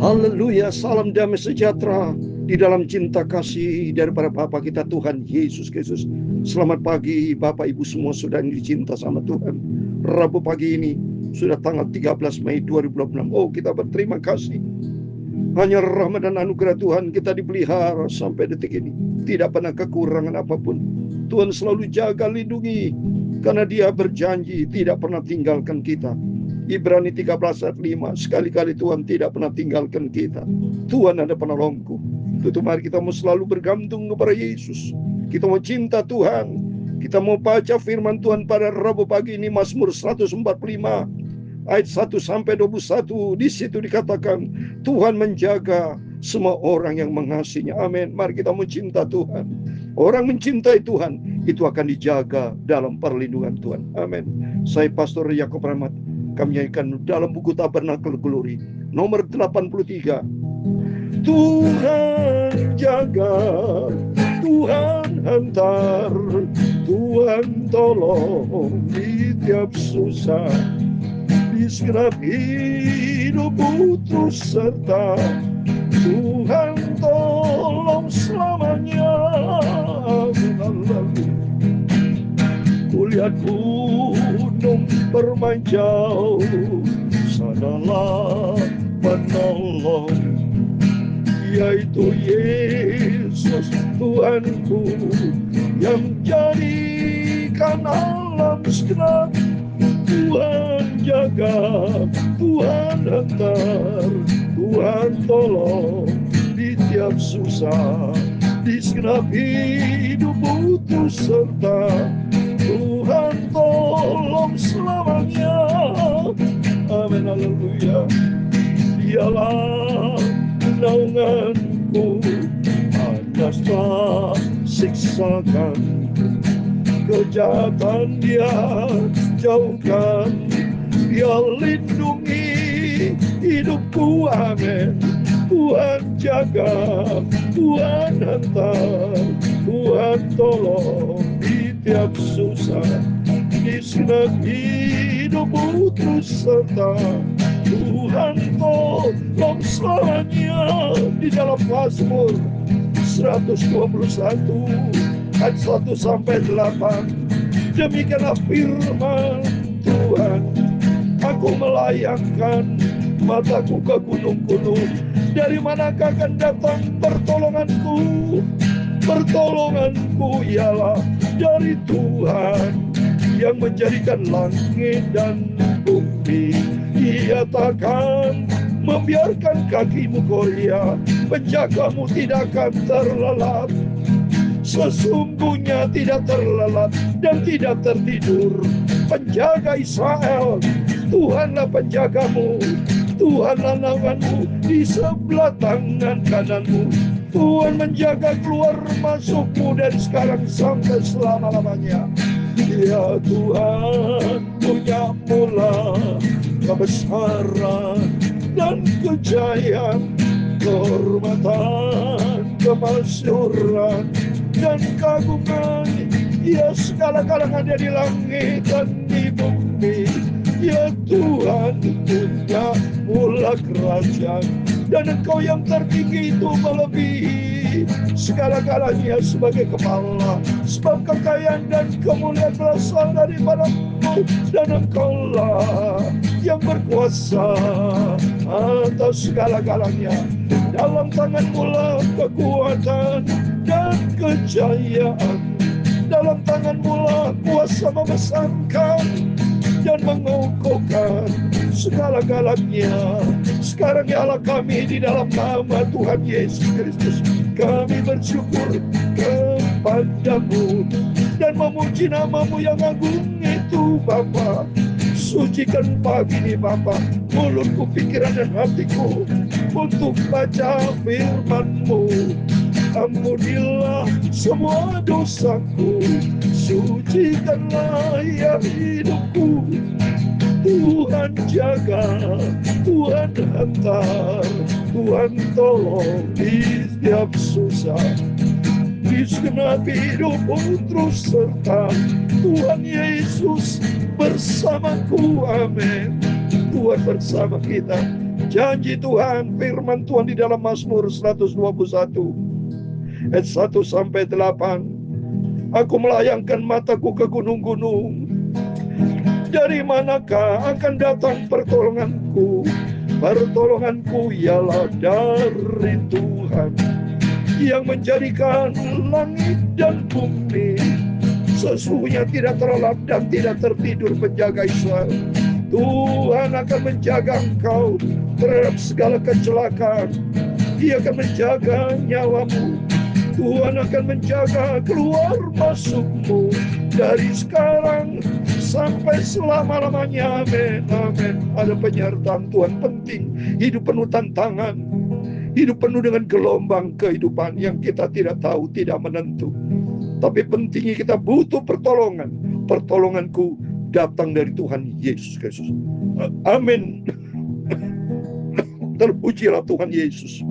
Haleluya, salam damai sejahtera di dalam cinta kasih daripada Bapa kita Tuhan Yesus Kristus. Selamat pagi Bapak Ibu semua sudah dicinta sama Tuhan. Rabu pagi ini sudah tanggal 13 Mei 2026. Oh, kita berterima kasih. Hanya rahmat dan anugerah Tuhan kita dipelihara sampai detik ini. Tidak pernah kekurangan apapun. Tuhan selalu jaga, lindungi, karena Dia berjanji tidak pernah tinggalkan kita. Ibrani 13 ayat 5, sekali-kali Tuhan tidak pernah tinggalkan kita. Tuhan ada penolongku. Itu mari kita mau selalu bergantung kepada Yesus. Kita mau cinta Tuhan. Kita mau baca firman Tuhan pada Rabu pagi ini, Mazmur 145 ayat 1 sampai 21. Di situ dikatakan Tuhan menjaga semua orang yang mengasihinya. Amin. Mari kita mau cinta Tuhan. Orang mencintai Tuhan itu akan dijaga dalam perlindungan Tuhan. Amin. Saya Pastor Yakob Rahmat. Kami nyanyikan dalam buku Tabernakel Glory nomor 83. Tuhan jaga, Tuhan hantar, Tuhan tolong di tiap susah, di segenap hidupku terus serta, Tuhan tolong selamanya. Kulihat gunung bermajau, sanalah penolong, yaitu Yesus Tuhanku, yang jadikan alam segenap. Tuhan jaga, Tuhan hantar, Tuhan tolong di tiap susah, di segenap hidupku terus serta, Tuhan tolong selamanya. Amin, haleluya. Dialah naunganku, panas tak siksakan, kejahatan Dia jauhkan, Dia lindungi hidupku. Amin. Tuhan jaga, Tuhan hantar, Tuhan tolong di tiap susah, di segenap hidupku terus serta, Tuhan tolong selamanya. Di dalam Mazmur 121 ayat 1 sampai 8, demikianlah firman Tuhan, aku melayangkan mataku ke gunung-gunung, dari manakah akan datang pertolonganku? Pertolonganku ialah dari Tuhan yang menjadikan langit dan bumi. Ia takkan membiarkan kakimu goyah, penjagamu tidak akan terlelap. Sesungguhnya tidak terlelap dan tidak tertidur penjaga Israel. Tuhanlah penjagamu, Tuhanlah naunganmu di sebelah tangan kananmu. Tuhan menjaga keluar masukmu dari sekarang sampai selama-lamanya. Ya Tuhan, punya mula kebesaran dan kejayaan, kehormatan, kemasyhuran dan keagungan. Ya segala kalangan ada di langit dan di bumi. Ya Tuhan, punya mula kerajaan, dan Engkau yang tertinggi itu melebihi segala-galanya sebagai kepala. Sebab kekayaan dan kemuliaan berasal daripada-Mu, dan Engkaulah yang berkuasa atas segala-galanya. Dalam tangan-Mu lah kekuatan dan kejayaan. Dalam tangan-Mu lah kuasa membesarkan dan mengukuhkan segala-galanya. Sekarang ya Allah, kami di dalam nama Tuhan Yesus Kristus, kami bersyukur kepadamu dan memuji nama-Mu yang agung itu Bapa. Sucikan pagi ini Bapa mulutku, pikiran dan hatiku untuk baca firman-Mu. Ampunilah semua dosaku, sucikanlah ya hidupku. Tuhan jaga, Tuhan hantar, Tuhan tolong di setiap susah, di segenap hidupku terus serta. Tuhan Yesus bersamaku, amin. Tuhan bersama kita, Janji Tuhan, firman Tuhan di dalam Mazmur 121 ayat 1 sampai 8. Aku melayangkan mataku ke gunung-gunung. Dari manakah akan datang pertolonganku? Pertolonganku ialah dari Tuhan yang menjadikan langit dan bumi. Sesungguhnya tidak terlelap dan tidak tertidur penjaga Israel. Tuhan akan menjaga engkau terhadap segala kecelakaan. Dia akan menjaga nyawamu. Tuhan akan menjaga keluar masukmu dari sekarang sampai selama-lamanya. Amin, amin. Ada penyertaan Tuhan penting. Hidup penuh tantangan, hidup penuh dengan gelombang kehidupan yang kita tidak tahu, tidak menentu. Tapi pentingnya kita butuh pertolongan. Pertolonganku datang dari Tuhan Yesus Kristus. Amin. Terpujilah Tuhan Yesus.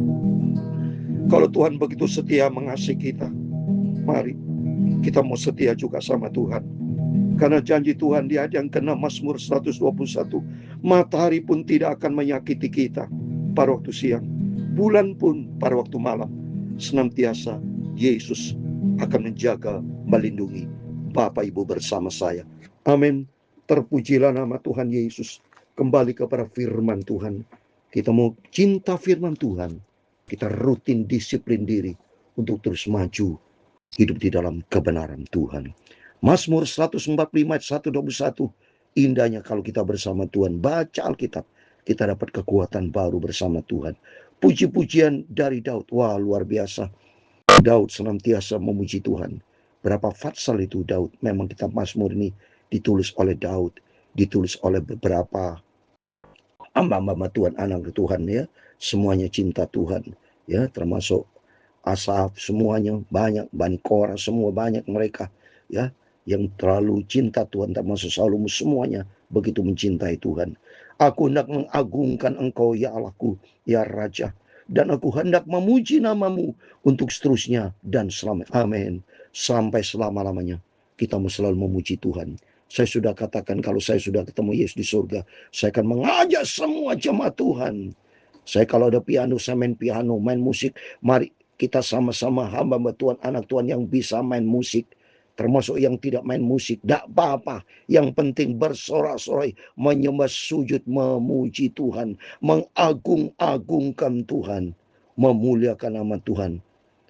Kalau Tuhan begitu setia mengasihi kita, mari kita mau setia juga sama Tuhan. Karena janji Tuhan di ayat yang ke-6 Mazmur 121, matahari pun tidak akan menyakiti kita pada waktu siang, bulan pun pada waktu malam. Senantiasa Yesus akan menjaga, melindungi Bapak Ibu bersama saya. Amin. Terpujilah nama Tuhan Yesus. Kembali kepada firman Tuhan. Kita mau cinta firman Tuhan. Kita rutin disiplin diri untuk terus maju hidup di dalam kebenaran Tuhan. Mazmur 145 ayat 121. Indahnya kalau kita bersama Tuhan. Baca Alkitab, kita dapat kekuatan baru bersama Tuhan. Puji-pujian dari Daud. Wah, luar biasa. Daud senantiasa memuji Tuhan. Berapa fatsal itu Daud. Memang kitab Mazmur ini ditulis oleh Daud, ditulis oleh beberapa hamba-hamba Tuhan, anak Tuhan ya. Semuanya cinta Tuhan ya, termasuk Asaf, semuanya banyak, Bani Korah, semua banyak mereka ya yang terlalu cinta Tuhan, termasuk Salomo, semuanya begitu mencintai Tuhan. Aku hendak mengagungkan Engkau ya Allahku, ya Raja, dan aku hendak memuji namamu untuk seterusnya dan selamanya. Amin. Sampai selama-lamanya kita mau selalu memuji Tuhan. Saya sudah katakan kalau saya sudah ketemu Yesus di surga, saya akan mengajak semua jemaat Tuhan. Saya kalau ada piano, saya main piano, main musik. Mari kita sama-sama hamba Tuhan, anak Tuhan yang bisa main musik. Termasuk yang tidak main musik, tidak apa-apa. Yang penting bersorak-sorai, menyembah, sujud, memuji Tuhan, mengagung-agungkan Tuhan, memuliakan nama Tuhan.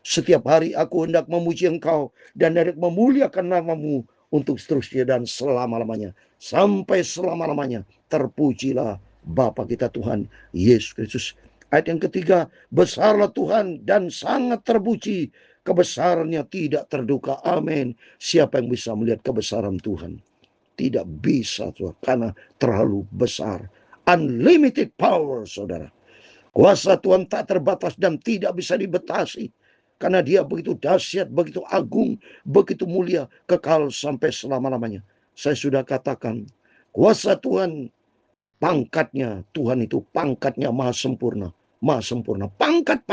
Setiap hari aku hendak memuji Engkau dan hendak memuliakan namamu untuk seterusnya dan selama-lamanya. Sampai selama-lamanya. Terpujilah Bapa kita Tuhan Yesus Kristus. Ayat yang ketiga, besarlah Tuhan dan sangat terpuji. Kebesarannya tidak terduga. Amin. Siapa yang bisa melihat kebesaran Tuhan? Tidak bisa, Tuhan, karena terlalu besar. Unlimited power, saudara. Kuasa Tuhan tak terbatas dan tidak bisa dibatasi. Karena dia begitu dahsyat, begitu agung, begitu mulia, kekal sampai selama-lamanya. Saya sudah katakan, kuasa Tuhan, pangkatnya, Tuhan itu pangkatnya maha sempurna. Maha sempurna. Pangkat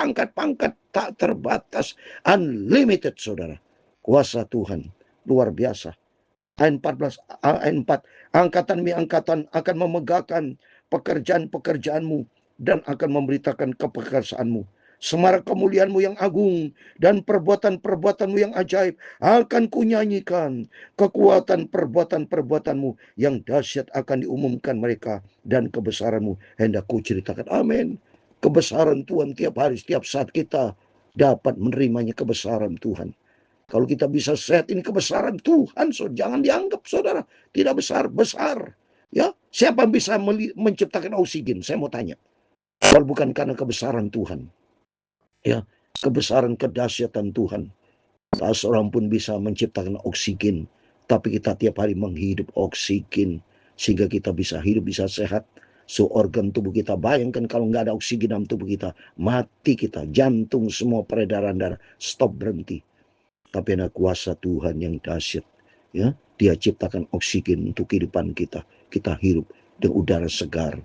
tak terbatas. Unlimited, saudara. Kuasa Tuhan, luar biasa. Ayat 14, ayat 4. Angkatan demi angkatan akan memegahkan pekerjaan-pekerjaanmu dan akan memberitakan keperkasaanmu. Semarak kemuliaanmu yang agung dan perbuatan-perbuatanmu yang ajaib akan kunyanyikan. Kekuatan perbuatan-perbuatanmu yang dahsyat akan diumumkan mereka dan kebesaranmu hendak kuceritakan. Amin. Kebesaran Tuhan tiap hari, setiap saat kita dapat menerimanya kebesaran Tuhan. Kalau kita bisa sehat, ini kebesaran Tuhan. So, jangan dianggap saudara tidak besar, besar. Ya, siapa yang bisa menciptakan oksigen? Saya mau tanya. Kalau bukan karena kebesaran Tuhan. Ya, kebesaran kedahsyatan Tuhan. Tak seorang pun bisa menciptakan oksigen, tapi kita tiap hari menghidup oksigen sehingga kita bisa hidup, bisa sehat. So organ tubuh kita, bayangkan kalau nggak ada oksigen dalam tubuh kita, mati kita, jantung, semua peredaran darah stop, berhenti. Tapi ada kuasa Tuhan yang dahsyat. Ya, Dia ciptakan oksigen untuk kehidupan kita. Kita hidup dengan udara segar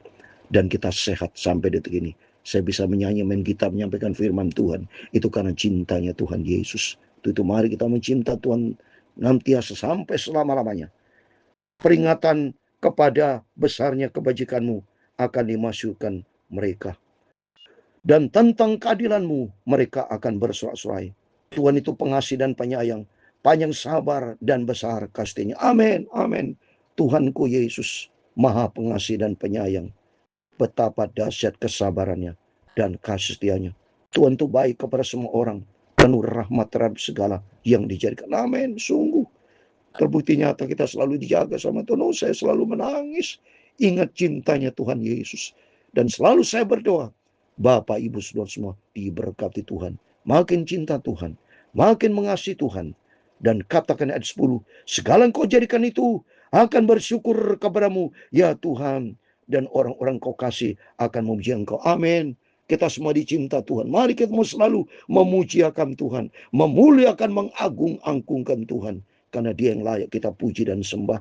dan kita sehat sampai detik ini. Saya bisa menyanyi, main gitar, menyampaikan firman Tuhan. Itu karena cintanya Tuhan Yesus. Itu mari kita mencinta Tuhan nantiasa sampai selama-lamanya. Peringatan kepada besarnya kebajikanmu akan dimasukkan mereka. Dan tentang keadilan-Mu mereka akan bersorak-sorai. Tuhan itu pengasih dan penyayang, panjang sabar dan besar kasih-Nya. Amin, amin. Tuhanku Yesus, Maha Pengasih dan Penyayang. Betapa dahsyat kesabarannya dan kasih setianya. Tuhan itu baik kepada semua orang, penuh rahmat terhadap segala yang dijadikan. Amin. Sungguh terbukti nyata kita selalu dijaga sama Tuhan. Oh, saya selalu menangis ingat cintanya Tuhan Yesus. Dan selalu saya berdoa, Bapak, Ibu, Saudara semua diberkati Tuhan. Makin cinta Tuhan, makin mengasihi Tuhan. Dan katakan ayat 10, segala Engkau jadikan itu akan bersyukur kepadamu, ya Tuhan. Dan orang-orang Kau kasih akan memuji Engkau. Amin. Kita semua dicinta Tuhan. Mari kita mau selalu memuji akan Tuhan, memuliakan, mengagung-agungkan Tuhan. Karena Dia yang layak kita puji dan sembah.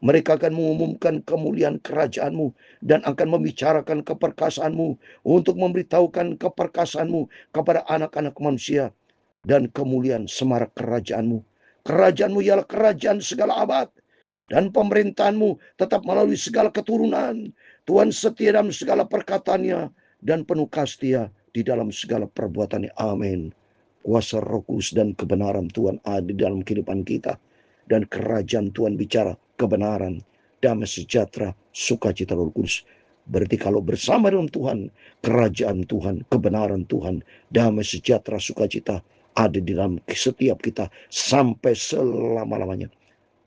Mereka akan mengumumkan kemuliaan kerajaan-Mu dan akan membicarakan keperkasaanmu untuk memberitahukan keperkasaanmu kepada anak-anak manusia dan kemuliaan semarak kerajaan-Mu. Kerajaan-Mu ialah kerajaan segala abad dan pemerintahan-Mu tetap melalui segala keturunan. Tuhan setia dalam segala perkataannya dan penuh kasih di dalam segala perbuatannya. Amin. Kuasa Roh Kudus dan kebenaran Tuhan ada di dalam kehidupan kita. Dan kerajaan Tuhan bicara kebenaran, damai sejahtera, sukacita Roh Kudus. Berarti kalau bersama dengan Tuhan, kerajaan Tuhan, kebenaran Tuhan, damai sejahtera, sukacita ada di dalam setiap kita sampai selama-lamanya.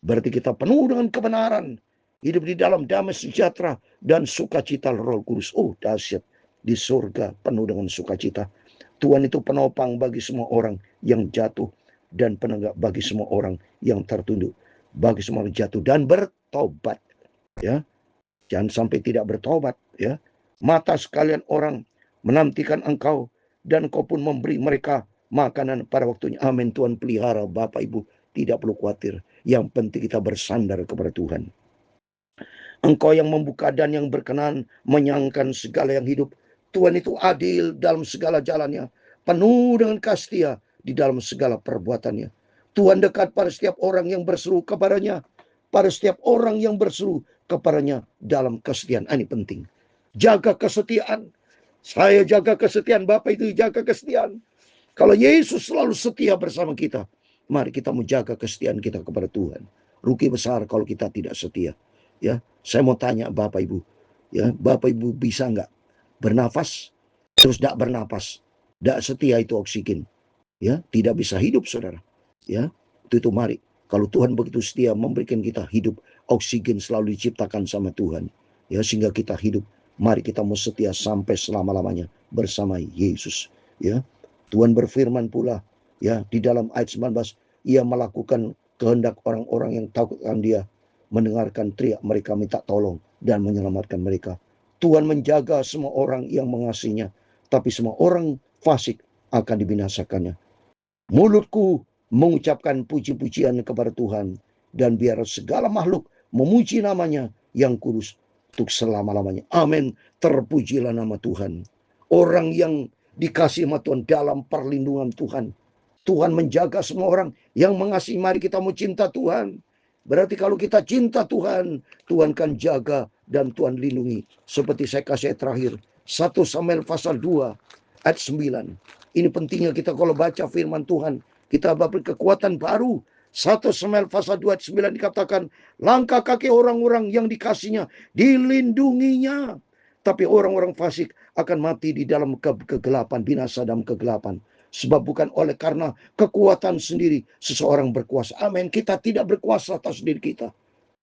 Berarti kita penuh dengan kebenaran, hidup di dalam damai sejahtera dan sukacita Roh Kudus. Oh, dahsyat, di surga penuh dengan sukacita. Tuhan itu penopang bagi semua orang yang jatuh dan penegak bagi semua orang yang tertunduk, bagi semua orang jatuh dan bertobat. Ya, jangan sampai tidak bertobat. Ya, mata sekalian orang menantikan Engkau dan Engkau pun memberi mereka makanan pada waktunya. Amin. Tuhan pelihara Bapak Ibu, tidak perlu khawatir. Yang penting kita bersandar kepada Tuhan. Engkau yang membuka dan yang berkenan menyangkan segala yang hidup. Tuhan itu adil dalam segala jalannya, penuh dengan kasih di dalam segala perbuatannya. Tuhan dekat pada setiap orang yang berseru kepadanya, pada setiap orang yang berseru kepadanya dalam kesetiaan. Ini penting. Jaga kesetiaan. Saya jaga kesetiaan, Bapak itu jaga kesetiaan. Kalau Yesus selalu setia bersama kita, mari kita menjaga kesetiaan kita kepada Tuhan. Rugi besar kalau kita tidak setia. Ya, saya mau tanya Bapak Ibu, ya, Bapak Ibu bisa nggak bernafas terus tidak bernafas, tidak setia itu oksigen? Ya, tidak bisa hidup, saudara. Ya, itu mari. Kalau Tuhan begitu setia memberikan kita hidup, oksigen selalu diciptakan sama Tuhan. Ya, sehingga kita hidup. Mari kita mau setia sampai selama-lamanya bersama Yesus. Ya, Tuhan berfirman pula, ya, di dalam ayat 19, Ia melakukan kehendak orang-orang yang takut akan Dia, mendengarkan teriak mereka minta tolong dan menyelamatkan mereka. Tuhan menjaga semua orang yang mengasihinya, tapi semua orang fasik akan dibinasakannya. Mulutku mengucapkan puji-pujian kepada Tuhan, dan biar segala makhluk memuji namanya yang kudus untuk selama-lamanya. Amin. Terpujilah nama Tuhan. Orang yang dikasih sama Tuhan dalam perlindungan Tuhan. Tuhan menjaga semua orang yang mengasihi. Mari kita mau cinta Tuhan. Berarti kalau kita cinta Tuhan, Tuhan kan jaga dan Tuhan lindungi. Seperti saya kasih terakhir, 1 Samuel pasal 2 ayat 9. Ini pentingnya kita kalau baca firman Tuhan, kita dapat kekuatan baru. 1 Samuel pasal 2 ayat 9 dikatakan, langkah kaki orang-orang yang dikasihnya dilindunginya. Tapi orang-orang fasik akan mati di dalam kegelapan, binasa dalam kegelapan. Sebab bukan oleh karena kekuatan sendiri seseorang berkuasa. Amin. Kita tidak berkuasa atas diri kita.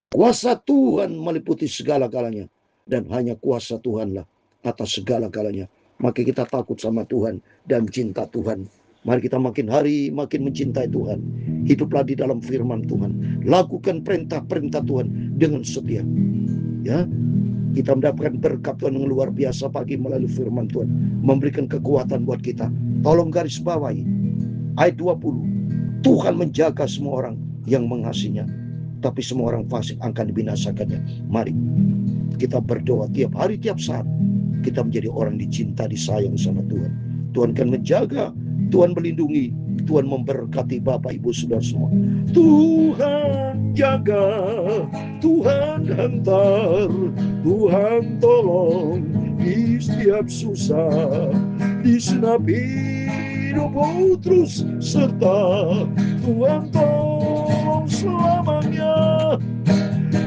Kuasa Tuhan meliputi segala-galanya. Dan hanya kuasa Tuhanlah atas segala-galanya. Maka kita takut sama Tuhan dan cinta Tuhan. Mari kita makin hari makin mencintai Tuhan. Hiduplah di dalam firman Tuhan. Lakukan perintah-perintah Tuhan dengan setia. Ya, kita mendapatkan berkat Tuhan yang luar biasa pagi melalui firman Tuhan. Memberikan kekuatan buat kita. Tolong garis bawahi ayat 20. Tuhan menjaga semua orang yang mengasihinya, tapi semua orang fasik akan dibinasakannya. Mari kita berdoa tiap hari, tiap saat. Kita menjadi orang dicinta, disayang sama Tuhan. Tuhan akan menjaga, Tuhan melindungi, Tuhan memberkati Bapak Ibu Saudara semua. Tuhan jaga, Tuhan hantar, Tuhan tolong, di setiap susah, di senap hidupmu terus serta. Tuhan tolong selamanya.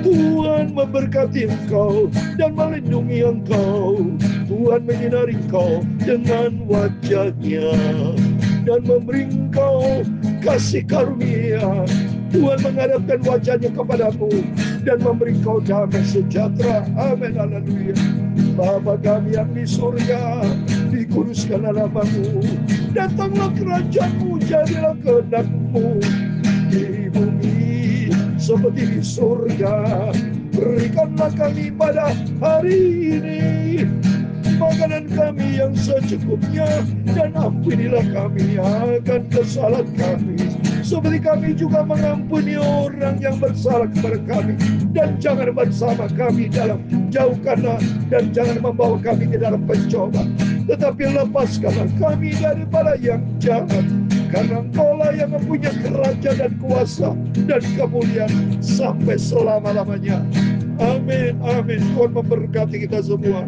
Tuhan memberkati engkau dan melindungi engkau. Tuhan menyinari engkau dengan wajah-Nya dan memberi engkau kasih karunia. Tuhan menghadapkan wajah-Nya kepadamu dan memberi engkau damai sejahtera. Amin, haleluya. Bapa kami yang di surga, dikuduskanlah nama-Mu. Datanglah kerajaan-Mu, jadilah kehendak-Mu di bumi seperti di surga. Berikanlah kami pada hari ini makanan kami yang secukupnya, dan ampunilah kami akan kesalahan kami, seperti kami juga mengampuni orang yang bersalah kepada kami. Dan jangan bersama kami dalam jauhkanlah, dan jangan membawa kami ke dalam pencoba, tetapi lepaskanlah kami daripada yang jahat. Karena Engkaulah yang mempunyai kerajaan dan kuasa dan kemuliaan sampai selama-lamanya. Amin, amin. Tuhan memberkati kita semua.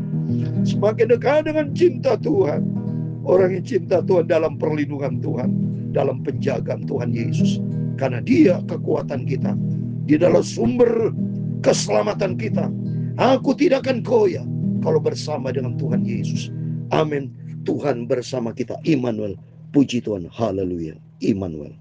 Semakin dekat dengan cinta Tuhan. Orang yang cinta Tuhan dalam perlindungan Tuhan, dalam penjagaan Tuhan Yesus. Karena Dia kekuatan kita, Dia adalah sumber keselamatan kita. Aku tidak akan goyah kalau bersama dengan Tuhan Yesus. Amin. Tuhan bersama kita, Immanuel. Puji Tuhan, haleluya, Immanuel.